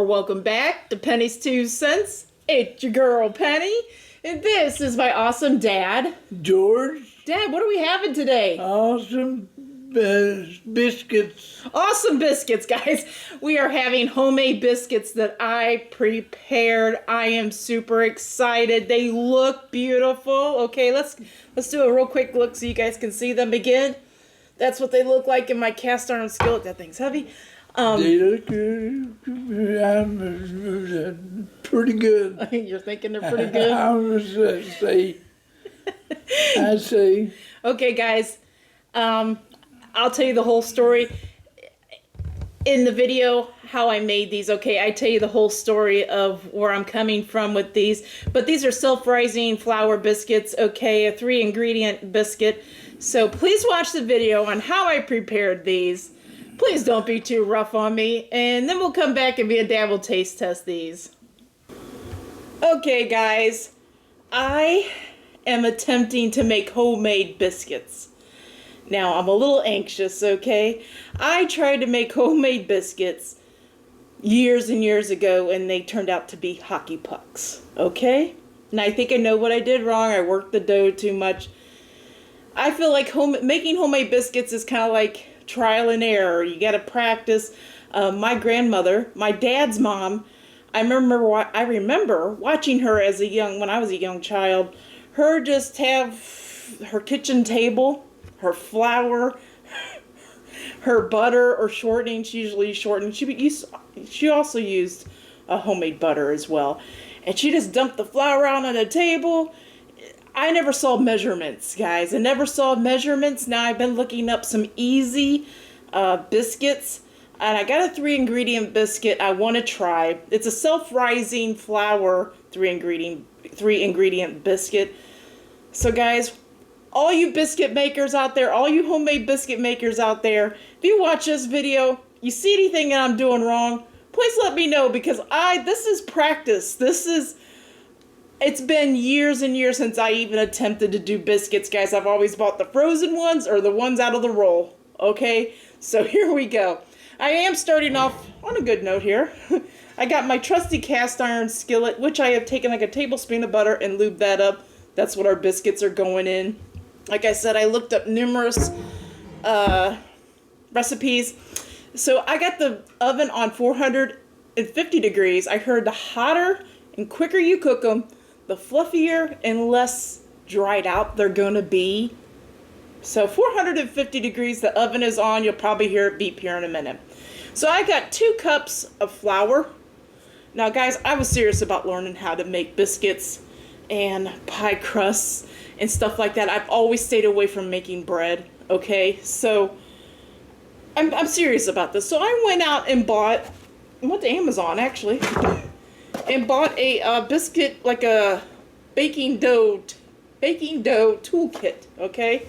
or welcome back to Penny's 2 Cents. It's your girl Penny, and this is my awesome dad, George. Dad, what are we having today? Awesome biscuits. Awesome biscuits, guys. We are having homemade biscuits that I prepared. I am super excited. They look beautiful. Okay, let's do a real quick look so you guys can see them again. That's what they look like in my cast iron skillet. That thing's heavy. They look pretty good. You're thinking they're pretty good? I say. Okay, guys. I'll tell you the whole story in the video, how I made these. Okay, I tell you the whole story of where I'm coming from with these. But these are self-rising flour biscuits, okay, a 3-ingredient biscuit. So please watch the video on how I prepared these. Please don't be too rough on me. And then we'll come back and me and Dad will taste test these. Okay, guys. I am attempting to make homemade biscuits. Now, I'm a little anxious, okay? I tried to make homemade biscuits years and years ago, and they turned out to be hockey pucks, okay? And I think I know what I did wrong. I worked the dough too much. I feel like making homemade biscuits is kind of like trial and error. You got to practice. My grandmother, my dad's mom, I remember watching her when I was a young child, her just have her kitchen table, her flour, her butter or shortening. She usually shortened. She also used a homemade butter as well. And she just dumped the flour out on the table. I never saw measurements, guys. I never saw measurements. Now I've been looking up some easy biscuits. And I got a 3-ingredient biscuit I want to try. It's a self-rising flour 3-ingredient biscuit. So guys, all you biscuit makers out there, all you homemade biscuit makers out there, if you watch this video, you see anything that I'm doing wrong, please let me know, because this is practice. It's been years and years since I even attempted to do biscuits, guys. I've always bought the frozen ones or the ones out of the roll, okay? So here we go. I am starting off on a good note here. I got my trusty cast iron skillet, which I have taken like a tablespoon of butter and lubed that up. That's what our biscuits are going in. Like I said, I looked up numerous recipes. So I got the oven on 450 degrees. I heard the hotter and quicker you cook them, the fluffier and less dried out they're going to be. So 450 degrees, the oven is on. You'll probably hear it beep here in a minute. So I got 2 cups of flour. Now guys, I was serious about learning how to make biscuits and pie crusts and stuff like that. I've always stayed away from making bread, okay? So I'm serious about this. So I went out and went to Amazon actually, and bought a biscuit, like a baking dough toolkit, okay?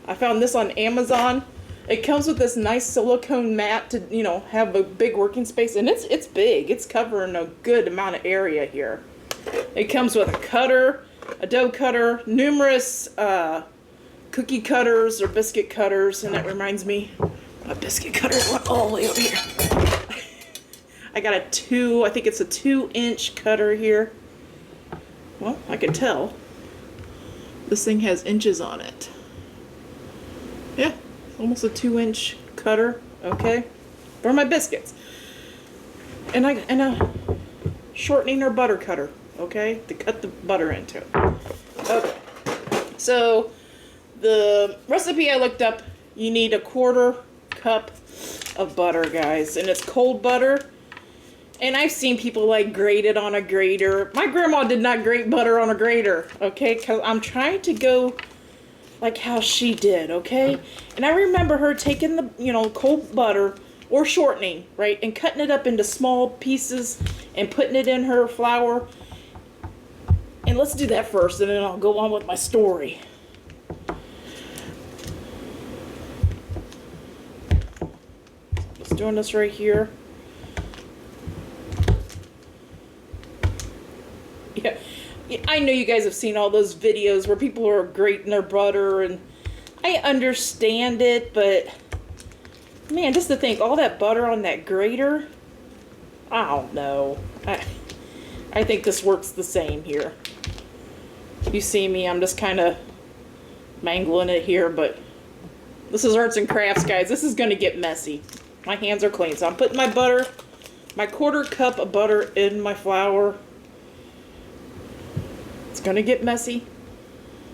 I found this on Amazon. It comes with this nice silicone mat to, have a big working space, and it's big. It's covering a good amount of area here. It comes with a cutter, a dough cutter, numerous cookie cutters or biscuit cutters, and that reminds me, my biscuit cutter went all the way over here. I got I think it's a 2-inch cutter here. Well, I can tell. This thing has inches on it. Yeah, almost a 2-inch cutter, okay, for my biscuits. And a shortening or butter cutter, okay, to cut the butter into it. Okay, so the recipe I looked up, you need a 1/4 cup of butter, guys, and it's cold butter. And I've seen people grate it on a grater. My grandma did not grate butter on a grater, okay, because I'm trying to go like how she did, okay? And I remember her taking the, cold butter or shortening, right, and cutting it up into small pieces and putting it in her flour. And let's do that first, and then I'll go on with my story. Just doing this right here. Yeah, I know you guys have seen all those videos where people are grating their butter, and I understand it, but man, just to think, all that butter on that grater, I don't know. I think this works the same here. You see me, I'm just kind of mangling it here, but this is arts and crafts, guys. This is going to get messy. My hands are clean, so I'm putting my butter, my 1/4 cup of butter in my flour. It's going to get messy.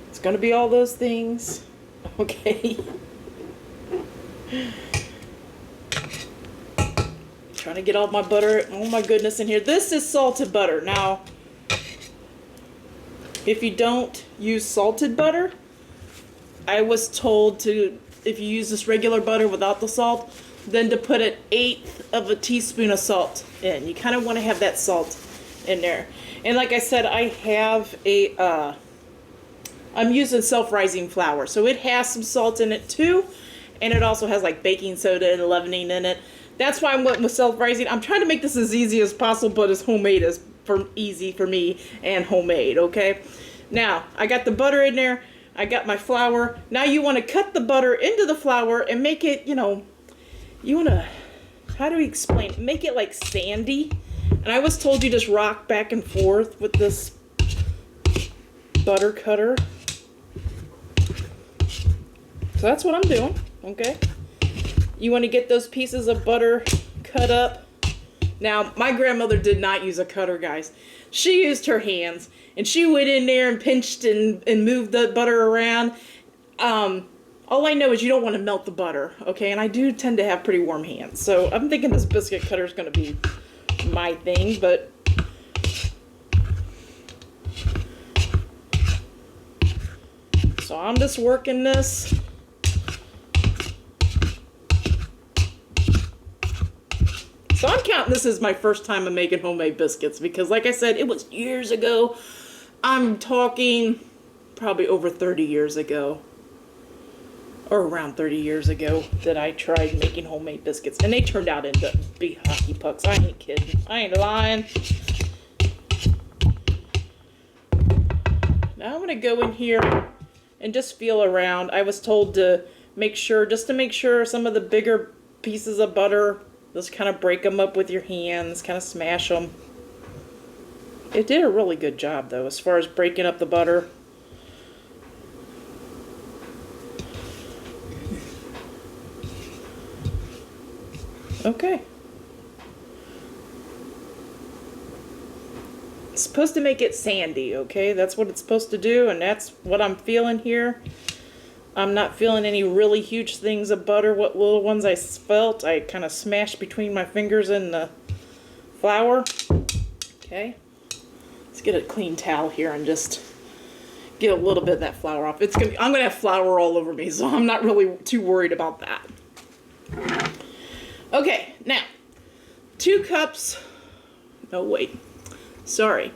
It's going to be all those things. Okay. Trying to get all my butter, oh my goodness, in here. This is salted butter. Now, if you don't use salted butter, I was told to, if you use this regular butter without the salt, then to put 1/8 of a teaspoon of salt in. You kind of want to have that salt in there. And like I said, I have a, I'm using self-rising flour, so it has some salt in it too, and it also has like baking soda and leavening in it. That's why I'm went with self-rising. I'm trying to make this as easy as possible, but as homemade as easy for me and homemade, okay? Now, I got the butter in there. I got my flour. Now you want to cut the butter into the flour and make it, you know, you want to, how do we explain it? Make it like sandy. And I was told you just rock back and forth with this butter cutter. So that's what I'm doing, okay? You want to get those pieces of butter cut up. Now, my grandmother did not use a cutter, guys. She used her hands, and she went in there and pinched and moved the butter around. All I know is you don't want to melt the butter, okay? And I do tend to have pretty warm hands. So I'm thinking this biscuit cutter is going to be my thing, but so I'm just working this. So I'm counting this as my first time of making homemade biscuits because, like I said, it was years ago. I'm talking probably over 30 years ago, or around 30 years ago, that I tried making homemade biscuits, and they turned out into big hockey pucks. I ain't kidding. I ain't lying. Now I'm gonna go in here and just feel around. I was told to make sure, just to make sure some of the bigger pieces of butter, just kind of break them up with your hands, kind of smash them. It did a really good job though, as far as breaking up the butter. Okay. It's supposed to make it sandy, okay? That's what it's supposed to do, and that's what I'm feeling here. I'm not feeling any really huge things of butter. What little ones I felt, I kind of smashed between my fingers in the flour. Okay. Let's get a clean towel here and just get a little bit of that flour off. I'm gonna have flour all over me, so I'm not really too worried about that. Okay, now 2 cups. No, wait. Sorry.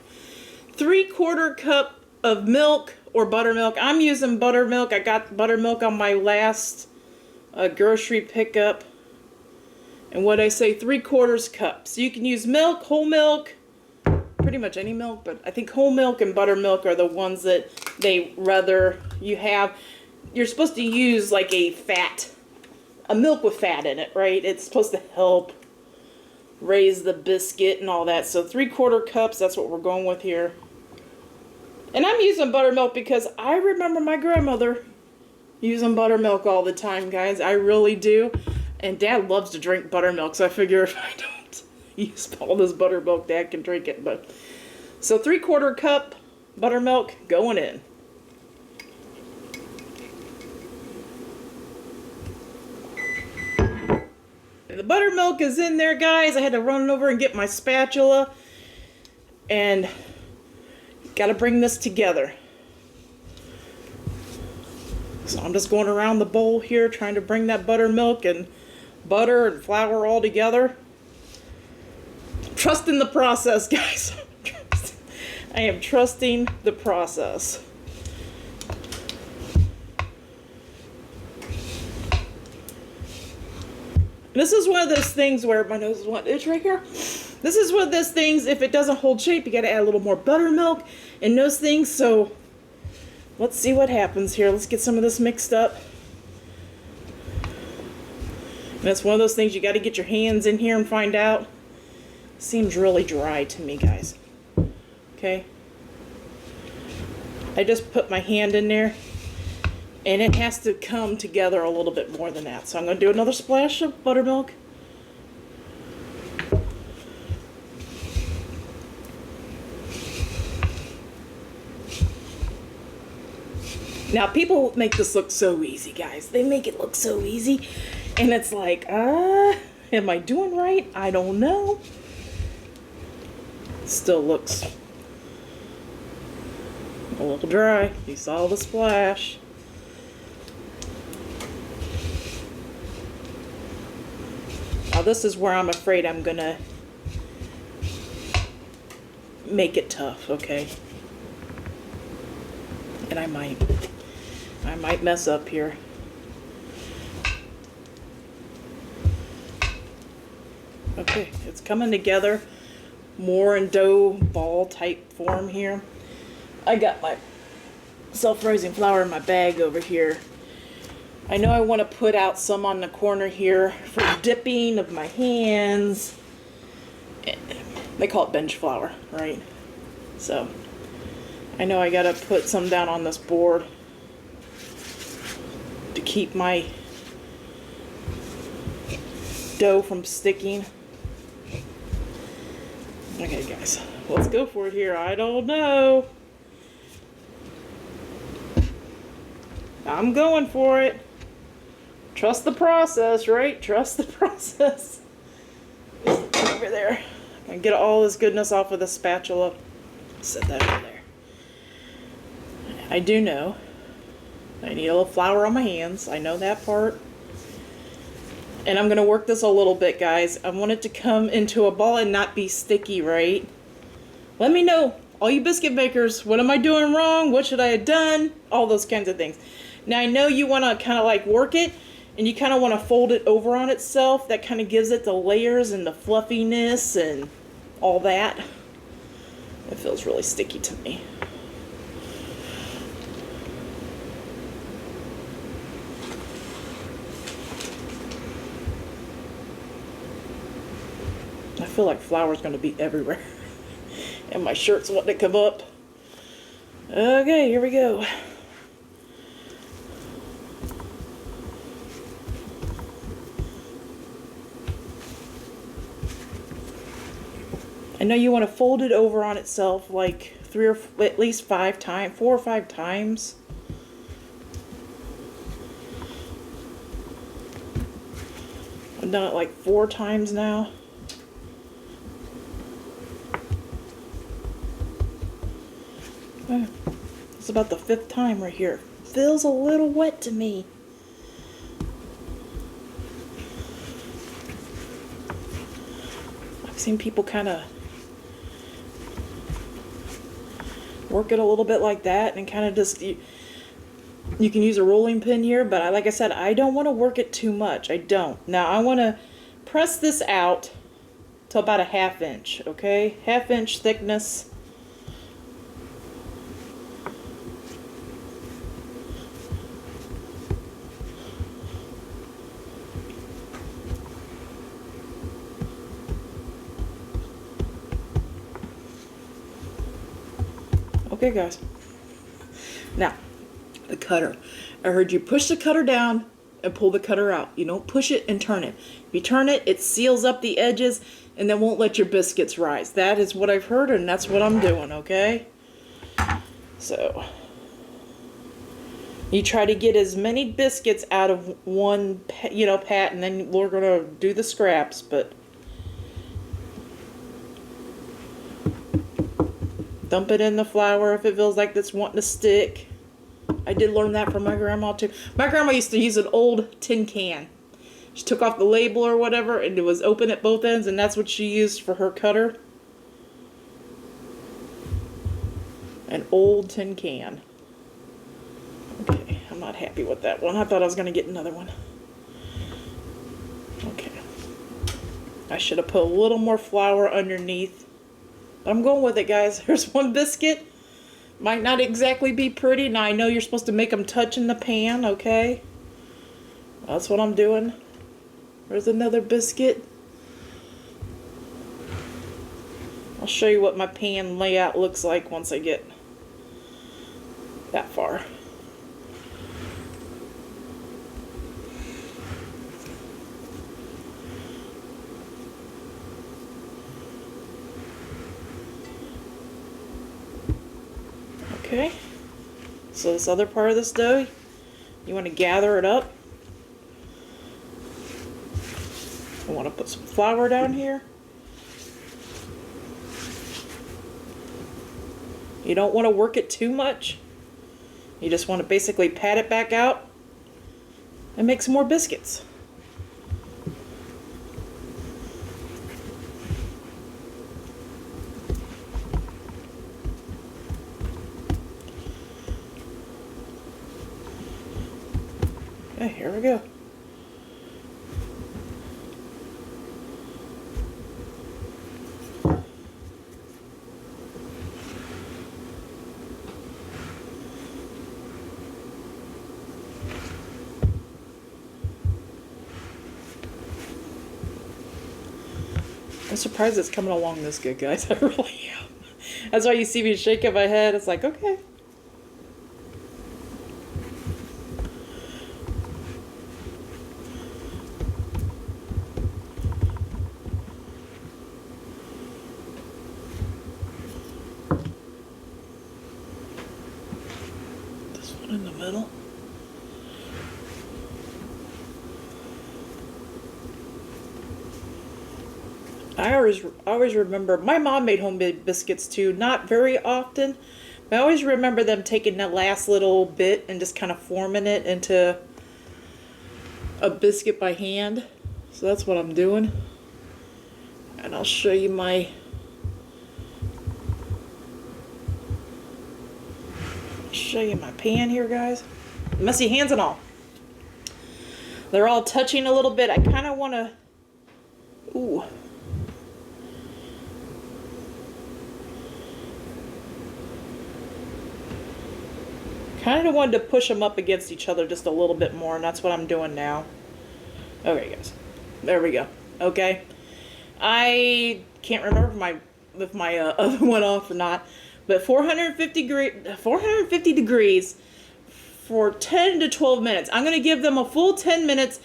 3/4 cup of milk or buttermilk. I'm using buttermilk. I got buttermilk on my last grocery pickup. And what I say, 3/4 cup. So you can use milk, whole milk, pretty much any milk, but I think whole milk and buttermilk are the ones that they rather you have. You're supposed to use like a milk with fat in it, right? It's supposed to help raise the biscuit and all that. So 3/4 cups, that's what we're going with here. And I'm using buttermilk because I remember my grandmother using buttermilk all the time, guys. I really do. And Dad loves to drink buttermilk, so I figure if I don't use all this buttermilk, Dad can drink it. But so 3/4 cup buttermilk going in. The buttermilk is in there, guys. I had to run over and get my spatula. And got to bring this together. So I'm just going around the bowl here trying to bring that buttermilk and butter and flour all together. Trusting the process, guys. I am trusting the process. This is one of those things where my nose is one itch right here. This is one of those things, if it doesn't hold shape, you gotta add a little more buttermilk and those things. So let's see what happens here. Let's get some of this mixed up. And that's one of those things you gotta get your hands in here and find out. seems really dry to me, guys. Okay. I just put my hand in there, and it has to come together a little bit more than that. So I'm going to do another splash of buttermilk. Now, people make this look so easy, guys. They make it look so easy. And it's like, am I doing right? I don't know. Still looks a little dry. You saw the splash. Now, this is where I'm afraid I'm gonna make it tough, okay? And I might mess up here. Okay, it's coming together more in dough ball type form here. I got my self-raising flour in my bag over here. I know I want to put out some on the corner here for dipping of my hands. They call it bench flour, right? So I know I gotta put some down on this board to keep my dough from sticking. Okay, guys, let's go for it here. I don't know. I'm going for it. Trust the process, right? Trust the process. Over there. I'm gonna get all this goodness off with a spatula. Set that over there. I do know I need a little flour on my hands. I know that part. And I'm going to work this a little bit, guys. I want it to come into a ball and not be sticky, right? Let me know, all you biscuit makers, what am I doing wrong? What should I have done? All those kinds of things. Now, I know you want to kind of like work it, and you kind of want to fold it over on itself. That kind of gives it the layers and the fluffiness and all that. It feels really sticky to me. I feel like flour's going to be everywhere. And my shirt's wanting to come up. Okay, here we go. I know you want to fold it over on itself like at least 5 times, 4 or 5 times. I've done it like 4 times now. It's about the 5th time right here. Feels a little wet to me. I've seen people kind of work it a little bit like that and kind of just, you can use a rolling pin here, but like I said, I don't want to work it too much. I don't. Now I want to press this out to about a 1/2 inch, okay? 1/2 inch thickness. Okay, guys. Now, the cutter. I heard you push the cutter down and pull the cutter out. You don't push it and turn it. If you turn it, it seals up the edges and then won't let your biscuits rise. That is what I've heard, and that's what I'm doing, okay? So, you try to get as many biscuits out of one, pat, and then we're going to do the scraps, but dump it in the flour if it feels like it's wanting to stick. I did learn that from my grandma too. My grandma used to use an old tin can. She took off the label or whatever and it was open at both ends, and that's what she used for her cutter. An old tin can. Okay, I'm not happy with that one. I thought I was going to get another one. Okay. I should have put a little more flour underneath. I'm going with it, guys. Here's one biscuit. Might not exactly be pretty. Now, I know you're supposed to make them touch in the pan, okay? That's what I'm doing. There's another biscuit. I'll show you what my pan layout looks like once I get that far. Okay, so this other part of this dough, you want to gather it up. I want to put some flour down here. You don't want to work it too much. You just want to basically pat it back out and make some more biscuits. Okay, here we go. I'm surprised it's coming along this good, guys. I really am. That's why you see me shaking my head. It's like, okay. This one in the middle. I always remember, my mom made homemade biscuits too, not very often, but I always remember them taking that last little bit and just kind of forming it into a biscuit by hand. So that's what I'm doing. And I'll show you my pan here, guys. Messy hands and all. They're all touching a little bit. I kind of want to, ooh. Kind of wanted to push them up against each other just a little bit more, and that's what I'm doing now. Okay, guys. There we go. Okay. I can't remember if my oven went off or not, but 450 degrees for 10 to 12 minutes. I'm going to give them a full 10 minutes.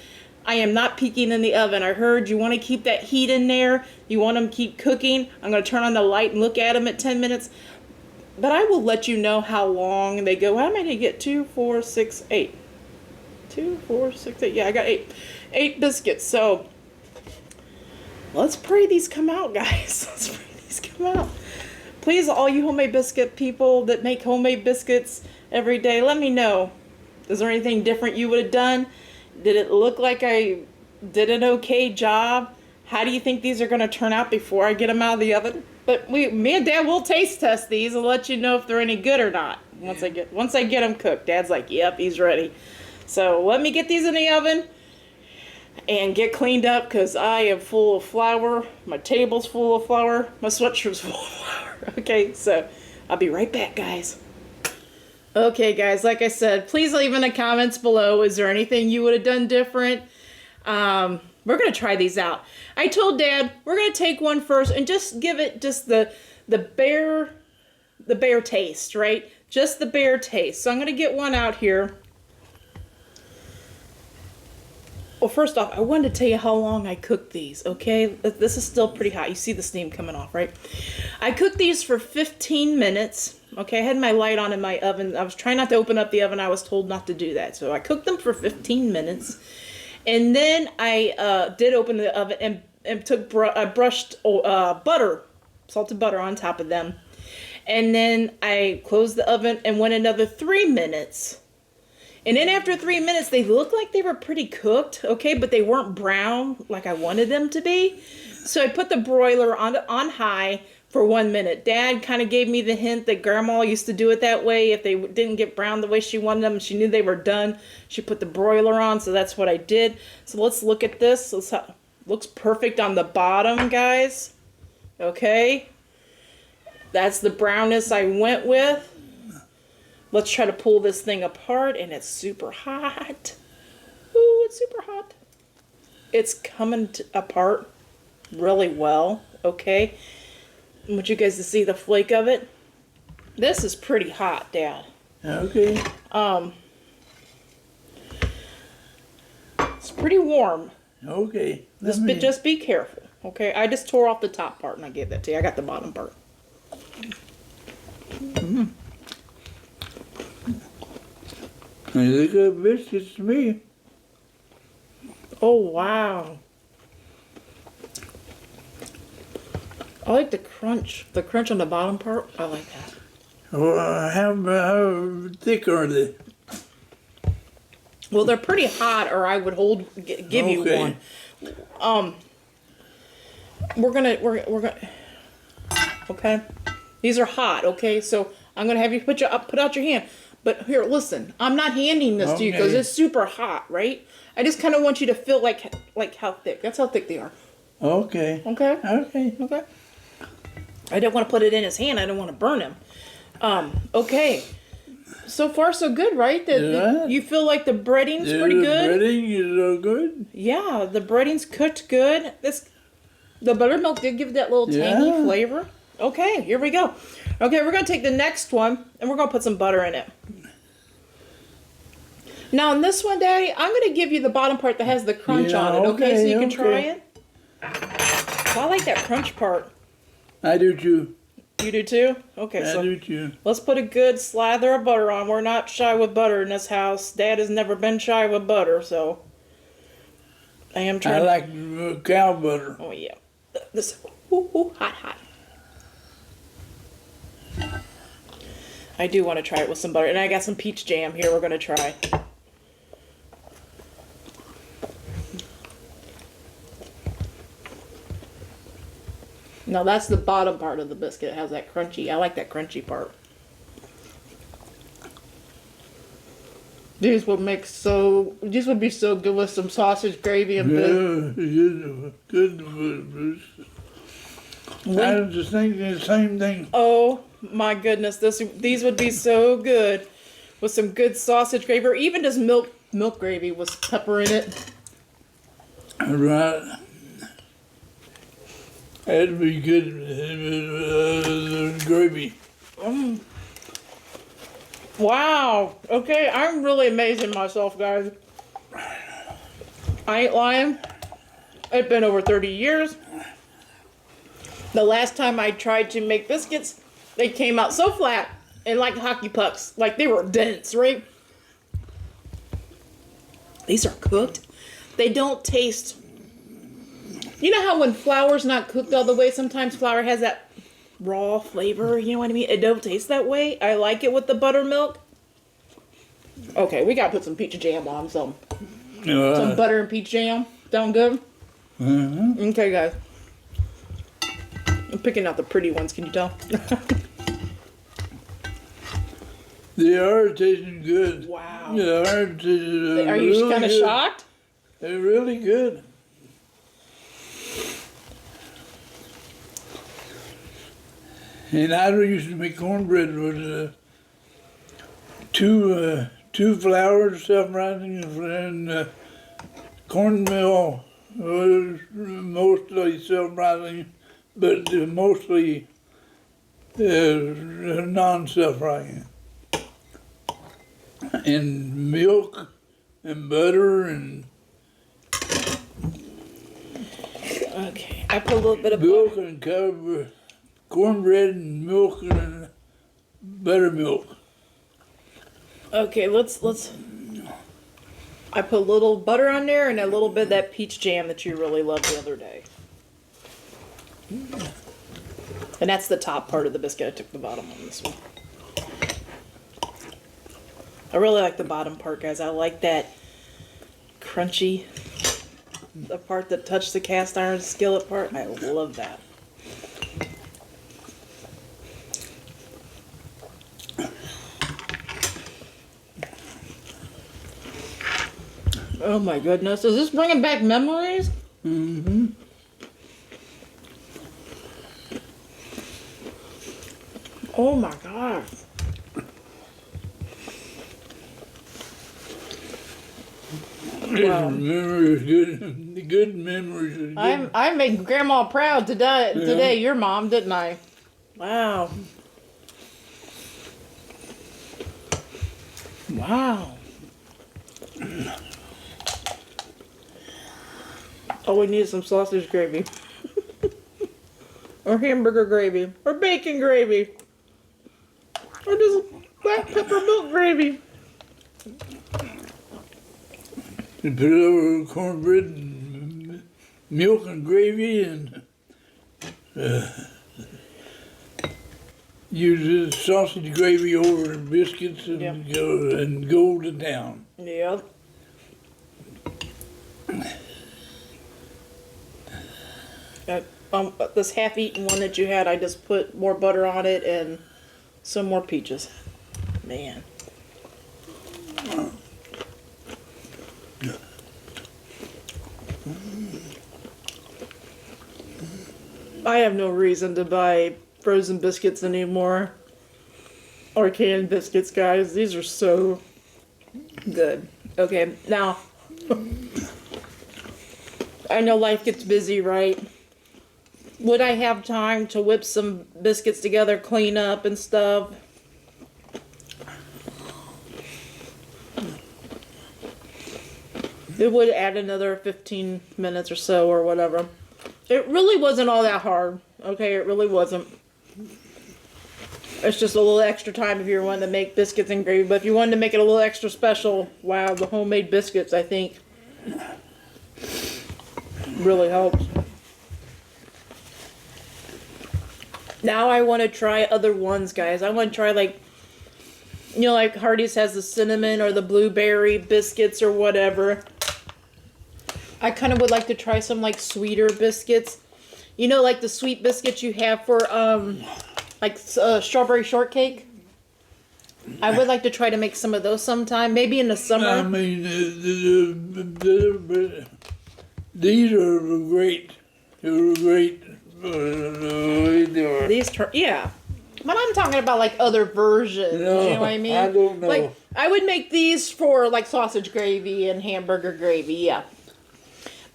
I am not peeking in the oven. I heard you want to keep that heat in there. You want them to keep cooking. I'm going to turn on the light and look at them at 10 minutes. But I will let you know how long they go. How many did I get? 2, 4, 6, 8. 2, 4, 6, 8. Yeah, I got 8. 8 biscuits. So let's pray these come out, guys. Let's pray these come out. Please, all you homemade biscuit people that make homemade biscuits every day, let me know. Is there anything different you would have done? Did it look like I did an okay job? How do you think these are going to turn out before I get them out of the oven? But me and Dad will taste test these and let you know if they're any good or not. Once I get them cooked, Dad's like, "Yep, he's ready." So let me get these in the oven and get cleaned up because I am full of flour. My table's full of flour. My sweatshirt's full of flour. Okay, so I'll be right back, guys. Okay, guys, like I said, please leave in the comments below. Is there anything you would have done different? We're going to try these out. I told Dad we're going to take one first and just give it just the bare taste, right? Just the bare taste. So I'm going to get one out here. Well, first off, I wanted to tell you how long I cooked these, okay? This is still pretty hot. You see the steam coming off, right? I cooked these for 15 minutes. Okay, I had my light on in my oven. I was trying not to open up the oven. I was told not to do that. So I cooked them for 15 minutes. And then I did open the oven and took brushed butter, salted butter on top of them. And then I closed the oven and went another 3 minutes. And then after 3 minutes, they looked like they were pretty cooked, okay, but they weren't brown like I wanted them to be. So I put the broiler on high for 1 minute. Dad kind of gave me the hint that Grandma used to do it that way. If they didn't get brown the way she wanted them, she knew they were done, she put the broiler on, so that's what I did. So let's look at this. Looks perfect on the bottom, guys. Okay. That's the brownness I went with. Let's try to pull this thing apart, and it's super hot. Ooh, it's super hot. It's coming apart really well, okay? I want you guys to see the flake of it. This is pretty hot, Dad. Okay. It's pretty warm. Okay. Just be careful, okay? I just tore off the top part and I gave that to you. I got the bottom part. They look like biscuits to me. Oh, wow. I like the crunch. The crunch on the bottom part. I like that. Well, how thick are they? Well, they're pretty hot, or I would give you Okay. one. We're gonna. Okay, these are hot. Okay, so I'm gonna have you put out your hand. But here, listen. I'm not handing this to you because Okay. it's super hot, right? I just kind of want you to feel like how thick. That's how thick they are. Okay. Okay. Okay. Okay. I don't want to put it in his hand. I don't want to burn him. Okay. So far, so good, right? Yeah. You feel like the breading's pretty good? The breading is all good. Yeah, the breading's cooked good. The buttermilk did give that little tangy Yeah. flavor. Okay, here we go. Okay, we're going to take the next one, and we're going to put some butter in it. Now, in this one, Daddy, I'm going to give you the bottom part that has the crunch Yeah, on it, okay? So you can try okay. it. So I like that crunch part. I do too. You do too? Okay, I so do too. let's put a good slather of butter on. We're not shy with butter in this house. Dad has never been shy with butter, so I am I trying. like cow butter. Oh yeah, this ooh, hot. I do want to try it with some butter, and I got some peach jam here. We're gonna try. Now that's the bottom part of the biscuit. It has that crunchy. I like that crunchy part. These would be so good with some sausage gravy and biscuits. Yeah, good. I was just thinking the same thing. Oh my goodness, these would be so good with some good sausage gravy, or even just milk gravy with pepper in it. Right. That'd be good. Gravy. Wow. Okay, I'm really amazing myself, guys. I ain't lying. It's been over 30 years. The last time I tried to make biscuits, they came out so flat and like hockey pucks. Like they were dense, right? These are cooked. They don't taste... You know how when flour's not cooked all the way, sometimes flour has that raw flavor, you know what I mean? It don't taste that way. I like it with the buttermilk. Okay, we gotta put some peach jam on, some butter and peach jam. Sound good? Mm-hmm. Okay, guys. I'm picking out the pretty ones, can you tell? They are tasting good. Wow. They are tasting Are you really kind of good. shocked? They're really good. And I used to make cornbread with two flours, self-rising, and cornmeal was mostly self-rising, but mostly non-self-rising. And milk and butter and Okay, I put a little bit of milk butter. and cover cornbread and milk and buttermilk. Okay, let's. I put a little butter on there and a little bit of that peach jam that you really loved the other day. And that's the top part of the biscuit. I took the bottom on this one. I really like the bottom part, guys. I like that crunchy, the part that touched the cast iron skillet part. I love that. Oh my goodness. Is this bringing back memories? Mm-hmm. Oh my God. Wow. Memories, good memories. Are good. I made Grandma proud today, your mom, didn't I? Wow. Wow. Oh, we need some sausage gravy. Or hamburger gravy. Or bacon gravy. Or just black pepper milk gravy. You put it over cornbread and milk and gravy and use the sausage gravy over biscuits and Yep. go to town. Yep. This half-eaten one that you had, I just put more butter on it and some more peaches. Man. I have no reason to buy frozen biscuits anymore. Or canned biscuits, guys. These are so good. Okay, now, I know life gets busy, right? Would I have time to whip some biscuits together, clean up and stuff? It would add another 15 minutes or so or whatever. It really wasn't all that hard. Okay, it really wasn't. It's just a little extra time if you're wanting to make biscuits and gravy. But if you wanted to make it a little extra special, wow, the homemade biscuits, I think, really helps. Now I want to try other ones, guys. I want to try, like, you know, like Hardee's has the cinnamon or the blueberry biscuits or whatever. I kind of would like to try some, like, sweeter biscuits. You know, like the sweet biscuits you have for, strawberry shortcake. I would like to try to make some of those sometime, maybe in the summer. I mean, these are great. They're great. Yeah. But I'm talking about like other versions. No, you know what I mean? I don't know. Like I would make these for like sausage gravy and hamburger gravy, yeah.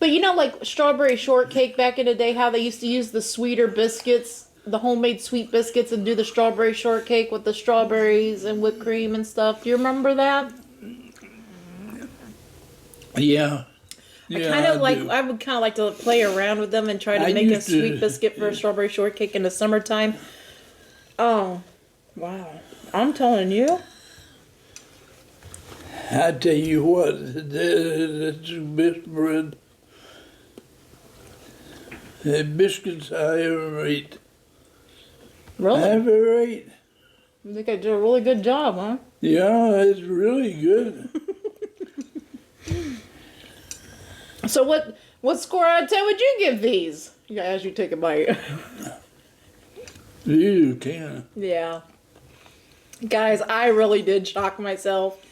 But you know, like strawberry shortcake back in the day, how they used to use the sweeter biscuits, the homemade sweet biscuits, and do the strawberry shortcake with the strawberries and whipped cream and stuff. Do you remember that? Yeah. I would kind of like to play around with them and try to make a sweet biscuit for a strawberry shortcake in the summertime. Oh, wow. I'm telling you. I tell you what, that's the best bread. The biscuits I ever ate. Really? I ever ate. I think I did a really good job, huh? Yeah, it's really good. So what score out of 10 would you give these? As you take a bite. You can. Yeah. Guys, I really did shock myself.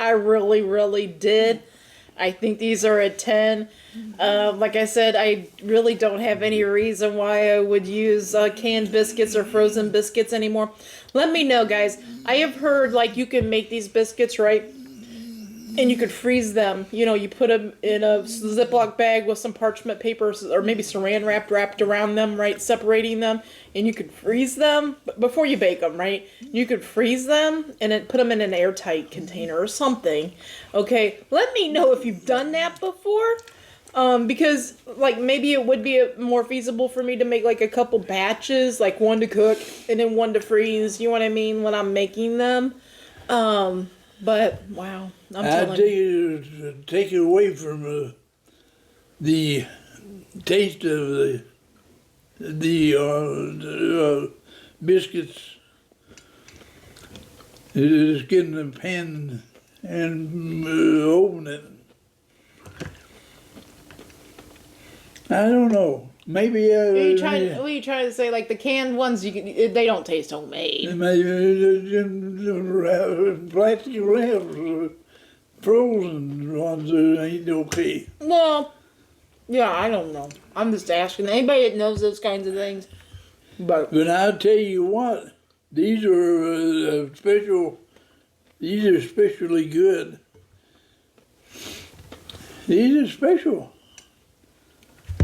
I really, really did. I think these are a 10. Like I said, I really don't have any reason why I would use canned biscuits or frozen biscuits anymore. Let me know, guys. I have heard, like, you can make these biscuits, right? And you could freeze them. You know, you put them in a Ziploc bag with some parchment paper or maybe saran wrap wrapped around them, right? Separating them. And you could freeze them before you bake them, right? You could freeze them and then put them in an airtight container or something. Okay, let me know if you've done that before. Because, like, maybe it would be more feasible for me to make, like, a couple batches, like one to cook and then one to freeze, you know what I mean, when I'm making them. But, wow, I'm telling you. Take it away from the taste of the biscuits. Just get in the pan and open it. I don't know. Maybe. What are you trying to say? Like the canned ones, they don't taste homemade. Maybe plastic wraps, frozen ones ain't okay. Well, yeah, I don't know. I'm just asking anybody that knows those kinds of things. But I'll tell you what, these are special. These are especially good. These are special.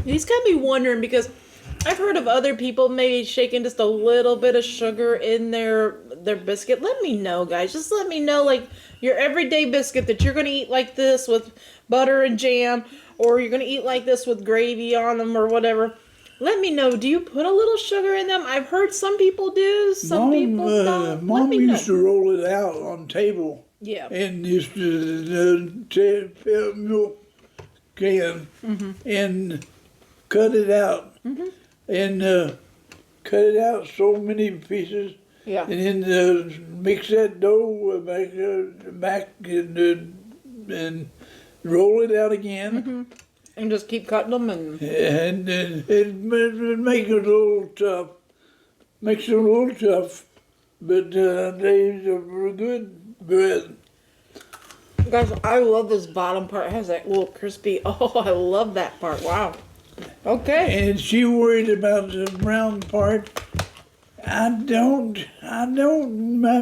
he's got me wondering because I've heard of other people maybe shaking just a little bit of sugar in their biscuit. Let me know, guys. Just let me know, like, your everyday biscuit that you're going to eat like this with butter and jam, or you're going to eat like this with gravy on them or whatever. Let me know. Do you put a little sugar in them? I've heard some people do. Some people don't. Mom used to roll it out on table. Yeah. And used to take milk can and cut it out. And cut it out so many pieces. Yeah. And then mix that dough back and roll it out again. And just keep cutting them and it makes it a little tough. Makes it a little tough, but they are good bread. guys, I love this bottom part. It has that little crispy. Oh, I love that part. Wow. Okay. And she worried about the brown part. I don't. My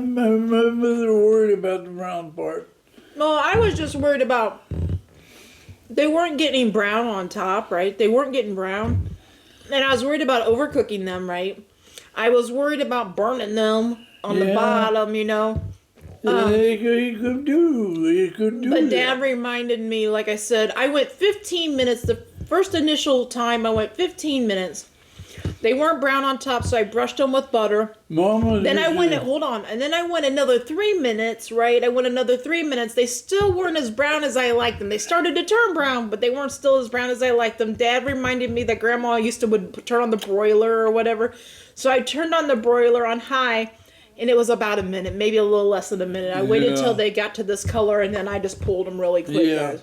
mother worried about the brown part. No, I was just worried about they weren't getting brown on top, right? They weren't getting brown. And I was worried about overcooking them, right? I was worried about burning them on the bottom, you know. You could do But that. Dad reminded me, like I said, I went 15 minutes. The first initial time I went 15 minutes. They weren't brown on top, so I brushed them with butter. Mama. Then I went, hold on, and then I went another 3 minutes, right? I went another 3 minutes. They still weren't as brown as I liked them. They started to turn brown, but they weren't still as brown as I liked them. Dad reminded me that Grandma would turn on the broiler or whatever. So I turned on the broiler on high, and it was about a minute, maybe a little less than a minute. I waited till they got to this color, and then I just pulled them really quick, guys.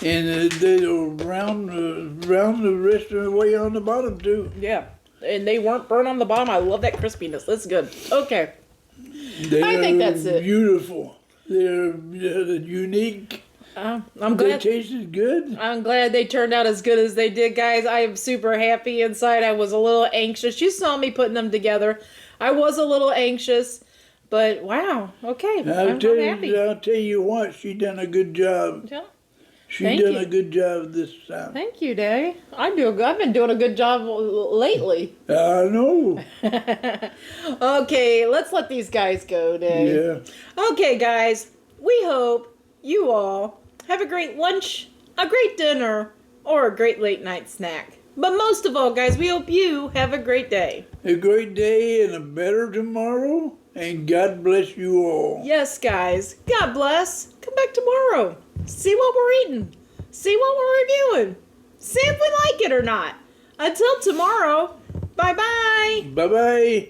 And they were brown the rest of the way on the bottom too. Yeah, and they weren't burnt on the bottom. I love that crispiness. That's good. Okay. I think that's it. Beautiful. They're unique. I'm They glad. tasted good. I'm glad they turned out as good as they did, guys. I am super happy inside. I was a little anxious. You saw me putting them together. I was a little anxious, but wow. Okay, I'm happy. I'll tell you what, she done a good job. Yeah. She Thank done you. a good job this time. Thank you, Daddy. I've been doing a good job lately. I know. Okay, let's let these guys go, Daddy. Yeah. Okay, guys. We hope you all have a great lunch, a great dinner, or a great late night snack. But most of all, guys, we hope you have a great day. A great day and a better tomorrow. And God bless you all. Yes, guys. God bless. Come back tomorrow. See what we're eating. See what we're reviewing. See if we like it or not. Until tomorrow, bye-bye. Bye-bye.